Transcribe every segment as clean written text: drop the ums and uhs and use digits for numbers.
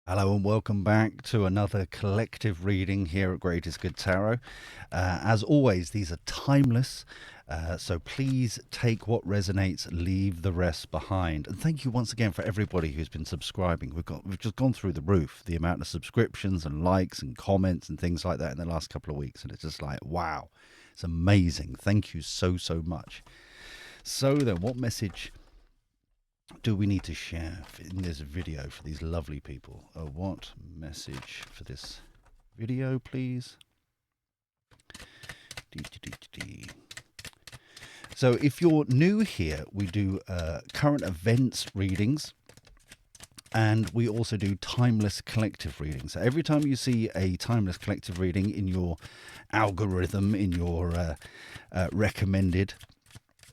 Hello and welcome back to another collective reading here at Greatest Good Tarot. As always, these are timeless, so please take what resonates, leave the rest behind. And thank you once again for everybody who's been subscribing. We've just gone through the roof, the amount of subscriptions and likes and comments and things like that in the last couple of weeks, and it's just like wow, it's amazing. Thank you so much. So then, what message do we need to share in this video for these lovely people? What message for this video, please? So if you're new here, we do current events readings, and we also do timeless collective readings. So every time you see a timeless collective reading in your algorithm, in your recommended,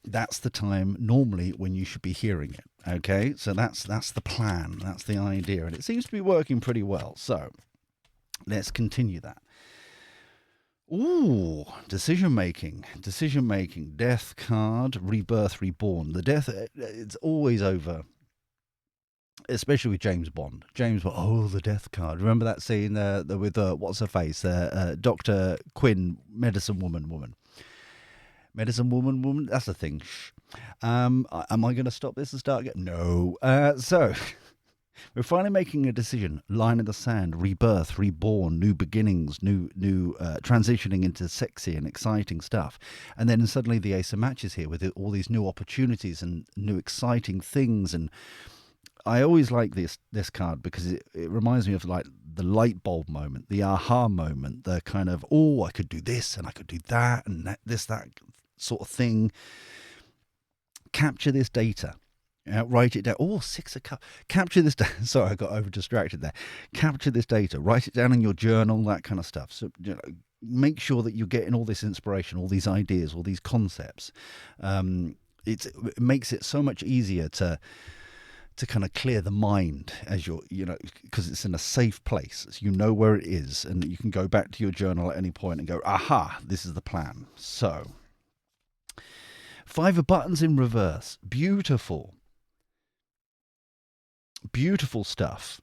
that's the time normally when you should be hearing it. Okay, so that's the plan, that's the idea, and it seems to be working pretty well. So let's continue that. Ooh, decision making, death card, rebirth, reborn. The death, it's always over, especially with James Bond. Oh, the death card. Remember that scene with what's her face, Dr. Quinn, medicine woman. That's the thing. Shh. Am I going to stop this and start again? No. So we're finally making a decision. Line in the sand, rebirth, reborn, new beginnings, new transitioning into sexy and exciting stuff. And then suddenly the Ace of Matches here with all these new opportunities and new exciting things. And I always like this card because it reminds me of like the light bulb moment, the aha moment, the kind of, oh, I could do this and I could do that and that sort of thing. Capture this data. Write it down. Oh, 6 of Cups. Capture this data. Sorry, I got over distracted there. Capture this data. Write it down in your journal, that kind of stuff. So, make sure that you're getting all this inspiration, all these ideas, all these concepts. It makes it so much easier to kind of clear the mind as you're, because it's in a safe place. So you know where it is, and you can go back to your journal at any point and go, aha, this is the plan. So, 5 of Buttons in reverse. Beautiful stuff.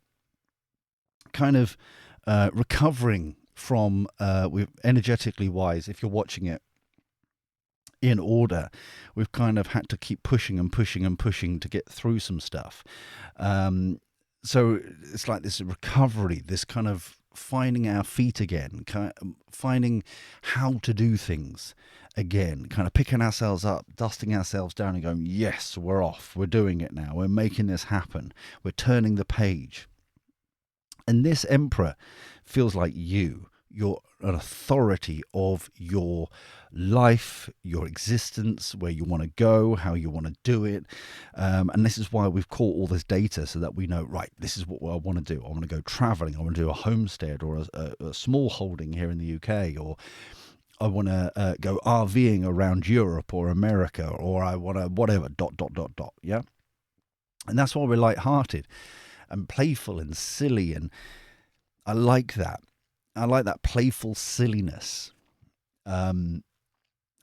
Kind of recovering from, energetically wise, if you're watching it in order, we've kind of had to keep pushing to get through some stuff. So it's like this recovery, this kind of finding our feet again, finding how to do things again, kind of picking ourselves up, dusting ourselves down and going, yes, we're off, we're doing it now, we're making this happen, we're turning the page. And this Emperor feels like you're an authority of your life, your existence, where you want to go, how you want to do it. And this is why we've caught all this data so that we know, right, this is what I want to do. I want to go traveling. I want to do a homestead or a small holding here in the UK, or I want to go RVing around Europe or America, or I want to whatever, ... Yeah. And that's why we're lighthearted and playful and silly. And I like that. I like that playful silliness. I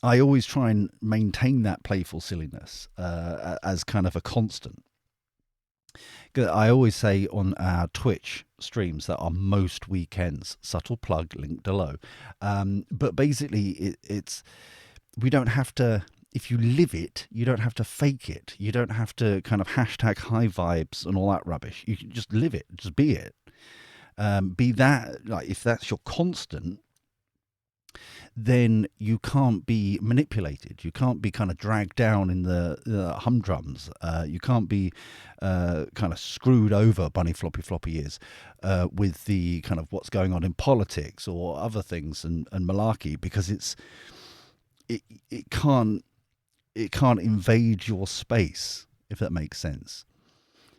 always try and maintain that playful silliness as kind of a constant. I always say on our Twitch streams that are most weekends, subtle plug linked below. But basically, it's we don't have to. If you live it, you don't have to fake it. You don't have to kind of hashtag high vibes and all that rubbish. You can just live it, just be it. Be that, like, if that's your constant, then you can't be manipulated. You can't be kind of dragged down in the humdrums. You can't be kind of screwed over, bunny floppy ears, with the kind of what's going on in politics or other things and malarkey, because it can't invade your space, if that makes sense.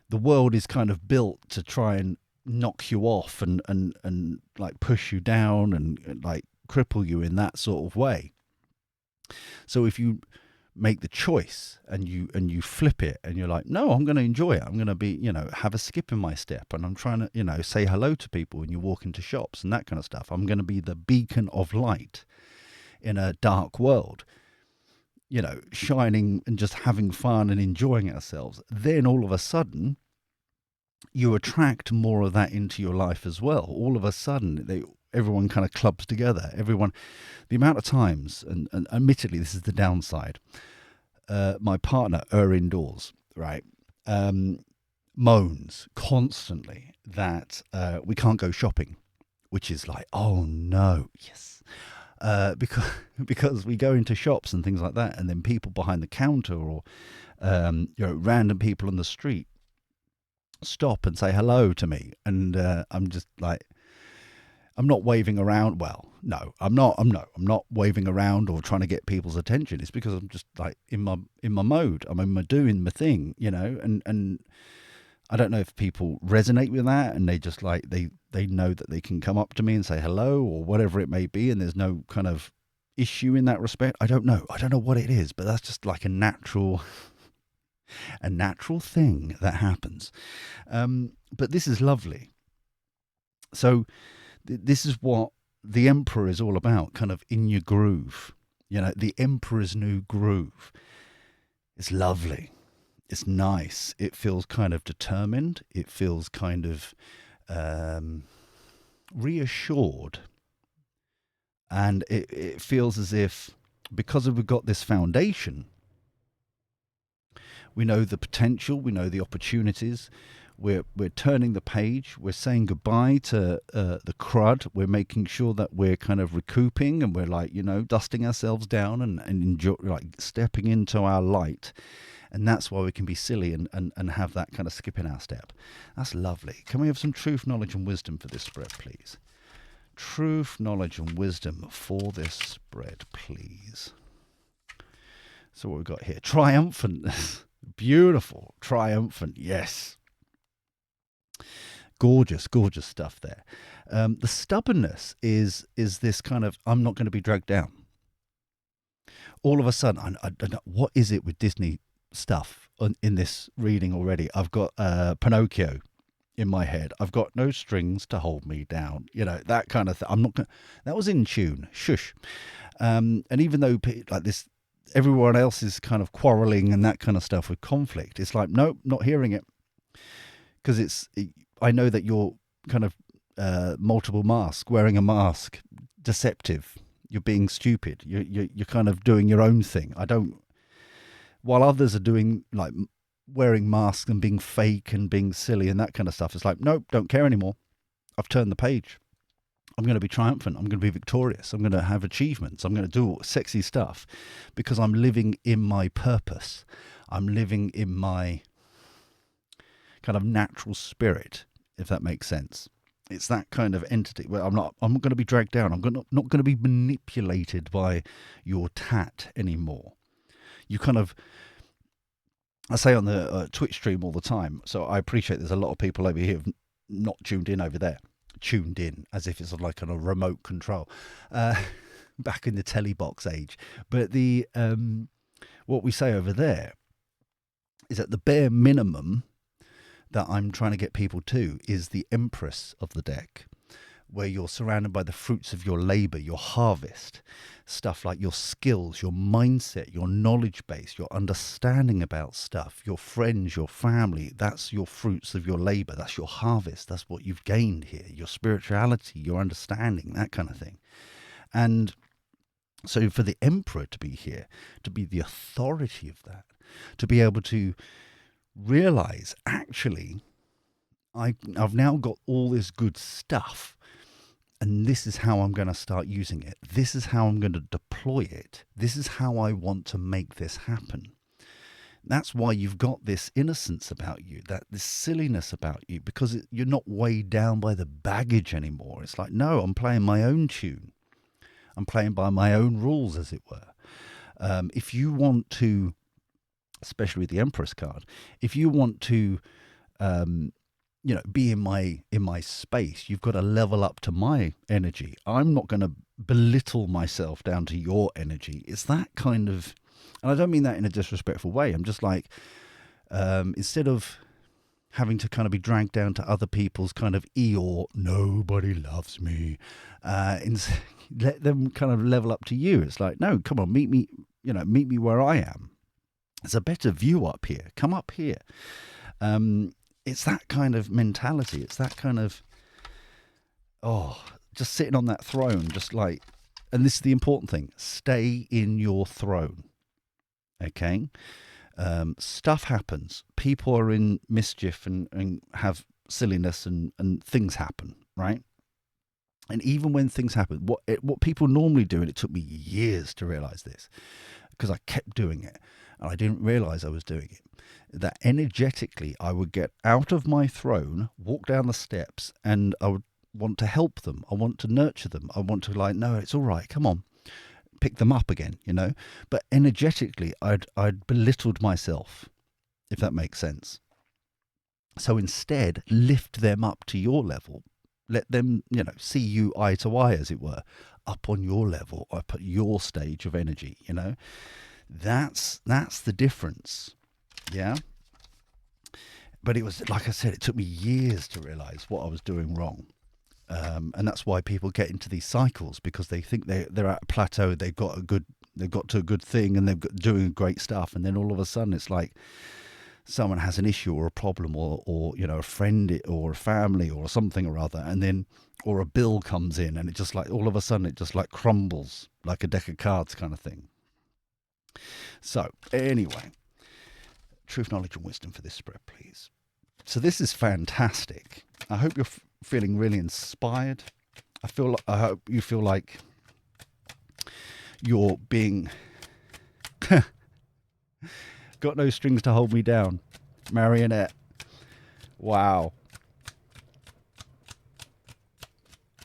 The world is kind of built to try and knock you off and like push you down and like cripple you in that sort of way. So if you make the choice and you flip it and you're like, no, I'm going to enjoy it. I'm going to be, have a skip in my step, and I'm trying to, say hello to people when you walk into shops and that kind of stuff. I'm going to be the beacon of light in a dark world, shining and just having fun and enjoying ourselves. Then all of a sudden, you attract more of that into your life as well. All of a sudden, everyone kind of clubs together. Everyone, the amount of times, and admittedly, this is the downside. My partner, indoors, right, moans constantly that we can't go shopping, which is like, oh no, yes. Because because we go into shops and things like that, and then people behind the counter or random people on the street stop and say hello to me, and I'm just like, I'm not waving around. Well, no, I'm not. I'm not waving around or trying to get people's attention. It's because I'm just like in my mode. I'm in my doing my thing, and I don't know if people resonate with that, and they just like they know that they can come up to me and say hello or whatever it may be, and there's no kind of issue in that respect. I don't know. I don't know what it is, but that's just like a natural thing that happens. But this is lovely. So this is what the Emperor is all about, kind of in your groove. The Emperor's New Groove. It's lovely. It's nice. It feels kind of determined. It feels kind of reassured. And it feels as if, because we've got this foundation, we know the potential, we know the opportunities. We're turning the page. We're saying goodbye to the crud. We're making sure that we're kind of recouping, and we're like, dusting ourselves down and enjoy, like stepping into our light. And that's why we can be silly and have that kind of skip in our step. That's lovely. Can we have some truth, knowledge, and wisdom for this spread, please? Truth, knowledge, and wisdom for this spread, please. So what we've got here. Triumphant. Beautiful. Triumphant. Yes. Gorgeous, gorgeous stuff there. The stubbornness is this kind of, I'm not going to be dragged down. All of a sudden, I don't know, what is it with Disney stuff in this reading already? I've got Pinocchio in my head. I've got no strings to hold me down. That kind of thing. I'm not going. That was in tune. Shush. And even though like this, everyone else is kind of quarreling and that kind of stuff with conflict, it's like, nope, not hearing it, because I know that you're kind of multiple mask, wearing a mask, deceptive. You're being stupid. You're kind of doing your own thing. While others are doing like wearing masks and being fake and being silly and that kind of stuff, it's like, nope, don't care anymore. I've turned the page. I'm going to be triumphant. I'm going to be victorious. I'm going to have achievements. I'm going to do sexy stuff because I'm living in my purpose. I'm living in my kind of natural spirit, if that makes sense. It's that kind of entity where I'm not going to be dragged down. I'm not going to be manipulated by your tat anymore. You kind of, I say on the Twitch stream all the time, so I appreciate there's a lot of people over here who've not tuned in over there. Tuned in as if it's like on a remote control, back in the telly box age. But the what we say over there is that the bare minimum that I'm trying to get people to is the Empress of the deck, where you're surrounded by the fruits of your labor, your harvest, stuff like your skills, your mindset, your knowledge base, your understanding about stuff, your friends, your family. That's your fruits of your labor. That's your harvest. That's what you've gained here, your spirituality, your understanding, that kind of thing. And so for the Emperor to be here, to be the authority of that, to be able to realize, actually, I've now got all this good stuff, and this is how I'm going to start using it. This is how I'm going to deploy it. This is how I want to make this happen. That's why you've got this innocence about you, this silliness about you, because you're not weighed down by the baggage anymore. It's like, no, I'm playing my own tune. I'm playing by my own rules, as it were. If you want to, especially with the Empress card, if you want to be in my space, you've got to level up to my energy. I'm not going to belittle myself down to your energy. It's that kind of, and I don't mean that in a disrespectful way. I'm just like, instead of having to kind of be dragged down to other people's kind of Eeyore, nobody loves me, let them kind of level up to you. It's like, no, come on, meet me where I am. There's a better view up here. Come up here. it's that kind of mentality. It's that kind of, just sitting on that throne, just like, and this is the important thing, stay in your throne. Okay? Stuff happens. People are in mischief and have silliness and things happen, right? And even when things happen, what people normally do, and it took me years to realize this, because I kept doing it and I didn't realize I was doing it, that energetically I would get out of my throne, walk down the steps, and I would want to help them. I want to nurture them. I want to, like, no, it's all right. Come on, pick them up again, you know. But energetically, I'd belittled myself, if that makes sense. So instead, lift them up to your level. Let them, you know, see you eye to eye, as it were, up on your level, up at your stage of energy. You know, that's the difference. Yeah. But it was, like I said, it took me years to realize what I was doing wrong. And that's why people get into these cycles, because they think they're at a plateau, they've got to a good thing, and they're doing great stuff, and then all of a sudden it's like someone has an issue or a problem, or you know, a friend or a family or something or other, and then, or a bill comes in, and it just like, all of a sudden it just like crumbles like a deck of cards kind of thing. So anyway, truth, knowledge, and wisdom for this spread, please. So this is fantastic. I hope you're feeling really inspired. I hope you feel like you're being got no strings to hold me down, marionette. Wow.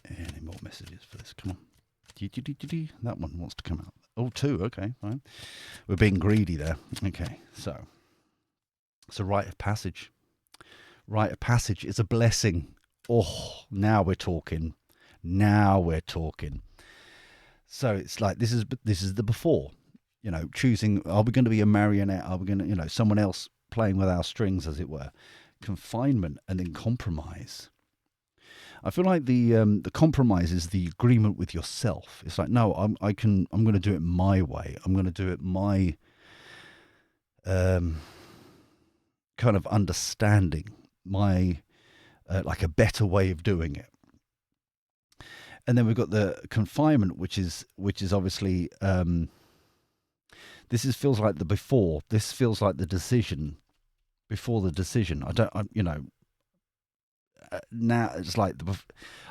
Any more messages for this? Come on. That one wants to come out. Oh, two. Okay, fine. We're being greedy there. Okay, so it's a rite of passage. Rite of passage is a blessing. Oh, now we're talking. Now we're talking. So it's like, this is the before, you know, choosing, are we going to be a marionette? Are we going to, you know, someone else playing with our strings, as it were? Confinement, and then compromise. I feel like the compromise is the agreement with yourself. It's like, no, I'm going to do it my way. I'm going to do it my kind of understanding, my like a better way of doing it. And then we've got the confinement, which is obviously feels like the before. This feels like the decision before the decision. Now it's like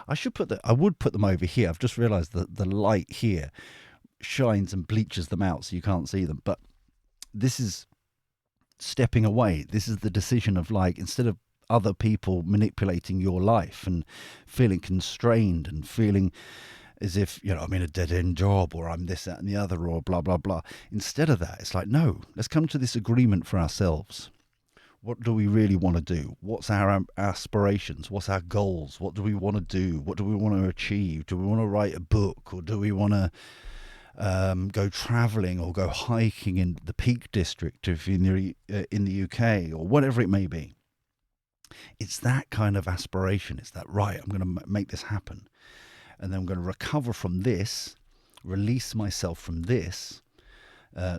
I would put them over here. I've just realised that the light here shines and bleaches them out, so you can't see them. But this is stepping away. This is the decision of, like, instead of other people manipulating your life and feeling constrained and feeling as if, you know, I'm in a dead-end job, or I'm this, that, and the other, or blah, blah, blah. Instead of that, it's like, no, let's come to this agreement for ourselves. What do we really want to do? What's our aspirations? What's our goals? What do we want to do? What do we want to achieve? Do we want to write a book, or do we want to go travelling or go hiking in the Peak District if in the UK, or whatever it may be? It's that kind of aspiration. It's that, right, I'm going to make this happen, and then I'm going to recover from this, release myself from this,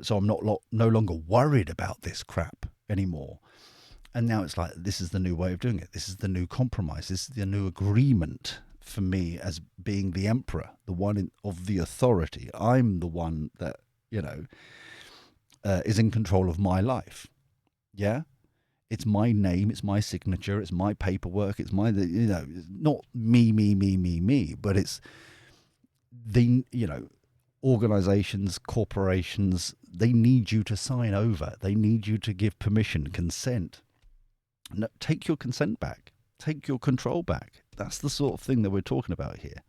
so I'm no longer worried about this crap anymore. And now it's like, this is the new way of doing it. This is the new compromise. This is the new agreement for me as being the emperor, the one of the authority. I'm the one that, you know, is in control of my life. Yeah? It's my name, it's my signature, it's my paperwork, it's my, you know, it's not me, but it's the, you know, organizations, corporations, they need you to sign over. They need you to give permission, consent. No, take your consent back. Take your control back. That's the sort of thing that we're talking about here.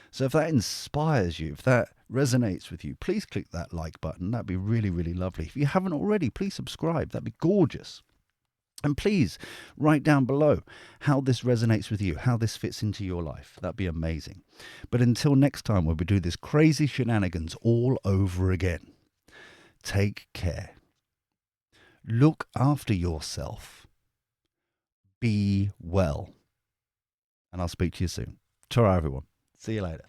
So if that inspires you, if that resonates with you, please click that like button. That'd be really, really lovely. If you haven't already, please subscribe. That'd be gorgeous. And please write down below how this resonates with you, how this fits into your life. That'd be amazing. But until next time, when we do this crazy shenanigans all over again, take care. Look after yourself. Be well. And I'll speak to you soon. Ta-ra, everyone. See you later.